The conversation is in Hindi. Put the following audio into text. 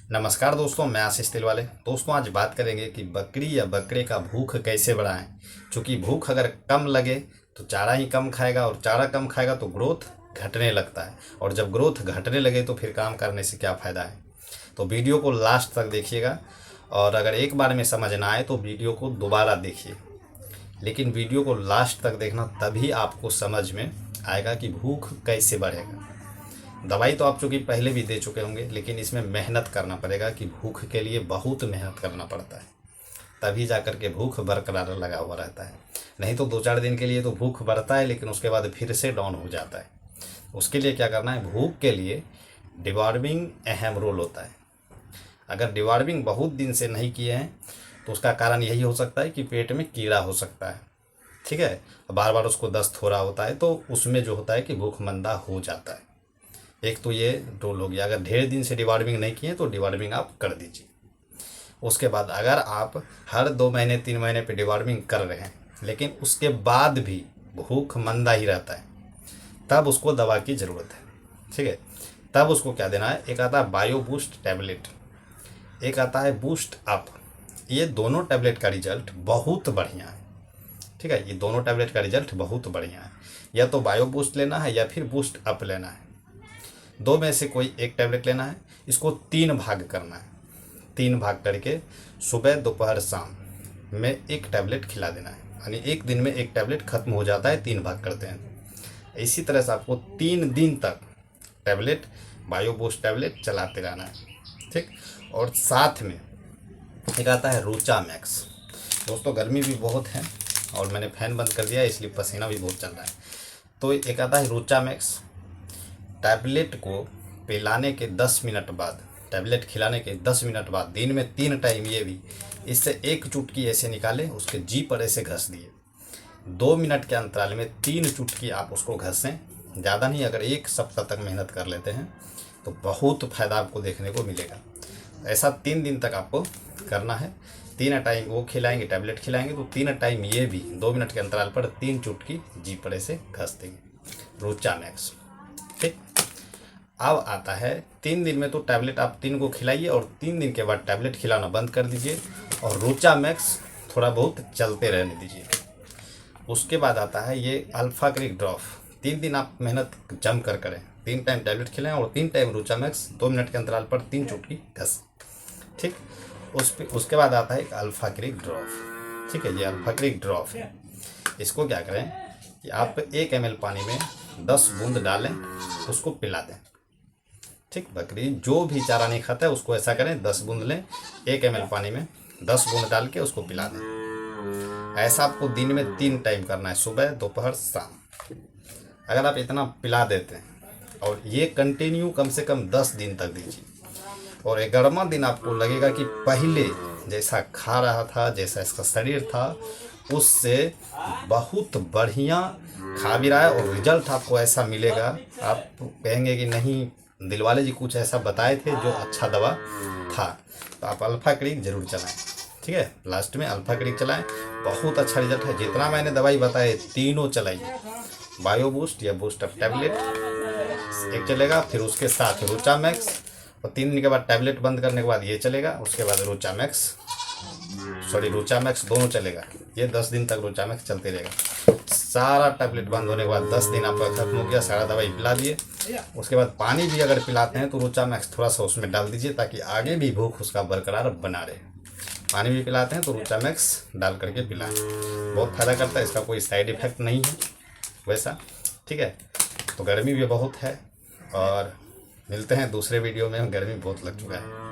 नमस्कार दोस्तों, मैं आशीष तिलवाले। दोस्तों आज बात करेंगे कि बकरी या बकरे का भूख कैसे बढ़ाएं। क्योंकि भूख अगर कम लगे तो चारा ही कम खाएगा और चारा कम खाएगा तो ग्रोथ घटने लगता है, और जब ग्रोथ घटने लगे तो फिर काम करने से क्या फ़ायदा है। तो वीडियो को लास्ट तक देखिएगा, और अगर एक बार में समझ ना आए तो वीडियो को दोबारा देखिए, लेकिन वीडियो को लास्ट तक देखना, तभी आपको समझ में आएगा कि भूख कैसे बढ़ेगा। दवाई तो आप चूँकि पहले भी दे चुके होंगे, लेकिन इसमें मेहनत करना पड़ेगा कि भूख के लिए बहुत मेहनत करना पड़ता है, तभी जाकर के भूख बरकरार लगा हुआ रहता है। नहीं तो 2-4 दिन के लिए तो भूख बढ़ता है, लेकिन उसके बाद फिर से डाउन हो जाता है। उसके लिए क्या करना है, भूख के लिए डिवॉर्मिंग अहम रोल होता है। अगर डिवॉर्मिंग बहुत दिन से नहीं किए हैं तो उसका कारण यही हो सकता है कि पेट में कीड़ा हो सकता है, ठीक है। बार बार उसको दस्त हो रहा होता है, तो उसमें जो होता है कि भूख मंदा हो जाता है। एक तो ये रोल हो गया। अगर ढेर दिन से डिवॉर्मिंग नहीं किए तो डिवॉर्मिंग आप कर दीजिए। उसके बाद अगर आप हर 2 महीने 3 महीने पे डिवॉर्मिंग कर रहे हैं, लेकिन उसके बाद भी भूख मंदा ही रहता है, तब उसको दवा की ज़रूरत है, ठीक है। तब उसको क्या देना है, एक आता है बायो बूस्ट टैबलेट, एक आता है बूस्ट अप। ये दोनों टैबलेट का रिजल्ट बहुत बढ़िया है, ठीक है। ये दोनों टैबलेट का रिजल्ट बहुत बढ़िया है। या तो बायो बूस्ट लेना है या फिर बूस्ट अप लेना है, दो में से कोई एक टैबलेट लेना है। इसको 3 भाग करना है। 3 भाग करके सुबह दोपहर शाम में एक टैबलेट खिला देना है, यानी एक दिन में एक टैबलेट खत्म हो जाता है, 3 भाग करते हैं। इसी तरह से आपको 3 दिन तक टैबलेट बायो बूस्ट टैबलेट चलाते रहना है, ठीक। और साथ में एक आता है रुचा मैक्स। दोस्तों गर्मी भी बहुत है और मैंने फ़ैन बंद कर दिया है, इसलिए पसीना भी बहुत चल रहा है। तो एक आता है रुचा मैक्स। टैबलेट को पिलाने के 10 मिनट बाद, टैबलेट खिलाने के 10 मिनट बाद, दिन में 3 टाइम, ये भी इससे एक चुटकी ऐसे निकाले, उसके जी पर ऐसे घस दिए। 2 मिनट के अंतराल में 3 चुटकी आप उसको घसें, ज़्यादा नहीं। अगर 1 सप्ताह तक मेहनत कर लेते हैं तो बहुत फ़ायदा आपको देखने को मिलेगा। ऐसा 3 दिन तक आपको करना है। 3 टाइम वो खिलाएंगे, टैबलेट खिलाएंगे, तो 3 टाइम ये भी 2 मिनट के अंतराल पर 3 चुटकी जी पर ऐसे घस देंगे, रुचा मैक्स, ठीक। अब आता है 3 दिन में तो टैबलेट आप 3 को खिलाइए, और 3 दिन के बाद टैबलेट खिलाना बंद कर दीजिए, और रुचा मैक्स थोड़ा बहुत चलते रहने दीजिए। उसके बाद आता है ये अल्फा क्रिक ड्रॉप। 3 दिन आप मेहनत जम कर करें, 3 टाइम टैबलेट खिलाएं और 3 टाइम रुचा मैक्स, 2 मिनट के अंतराल पर 3 चुटकी घस, ठीक। उसके बाद आता है एक अल्फा क्रिक ड्रॉप, ठीक है। ये अल्फा क्रिक ड्रॉप है। इसको क्या करें कि आप 1 ml पानी में 10 बूंद डालें, उसको पिला दें, ठीक। बकरी जो भी चारा नहीं खाता है उसको ऐसा करें, 10 बूंद लें, 1 ml पानी में 10 बूंद डाल के उसको पिला दें। ऐसा आपको दिन में 3 टाइम करना है, सुबह दोपहर शाम। अगर आप इतना पिला देते हैं और ये कंटिन्यू कम से कम 10 दिन तक दीजिए, और 11वां दिन आपको लगेगा कि पहले जैसा खा रहा था, जैसा इसका शरीर था, उससे बहुत बढ़िया खा भी रहा है, और रिजल्ट आपको ऐसा मिलेगा, आप कहेंगे कि नहीं दिलवाले जी कुछ ऐसा बताए थे जो अच्छा दवा था। तो आप अल्फा क्रिक जरूर चलाएं, ठीक है। लास्ट में अल्फा क्रिक चलाएं, बहुत अच्छा रिजल्ट है। जितना मैंने दवाई बताए तीनों चलाइए, बायो बूस्ट या बूस्ट अप टैबलेट एक चलेगा, फिर उसके साथ रुचा मैक्स, और 3 दिन के बाद टैबलेट बंद करने के बाद ये चलेगा, उसके बाद रुचा मैक्स दोनों चलेगा। ये 10 दिन तक रुचा मैक्स चलते रहेगा। सारा टैबलेट बंद होने के बाद 10 दिन आपका खत्म हो गया, सारा दवाई पिला दिए। उसके बाद पानी भी अगर पिलाते हैं तो रुचा मैक्स थोड़ा सा उसमें डाल दीजिए, ताकि आगे भी भूख उसका बरकरार बना रहे। पानी भी पिलाते हैं तो रुचा मैक्स डाल करके पिलाएं, बहुत फ़ायदा करता है। इसका कोई साइड इफ़ेक्ट नहीं है वैसा, ठीक है। तो गर्मी भी बहुत है, और मिलते हैं दूसरे वीडियो में। गर्मी बहुत लग चुका है।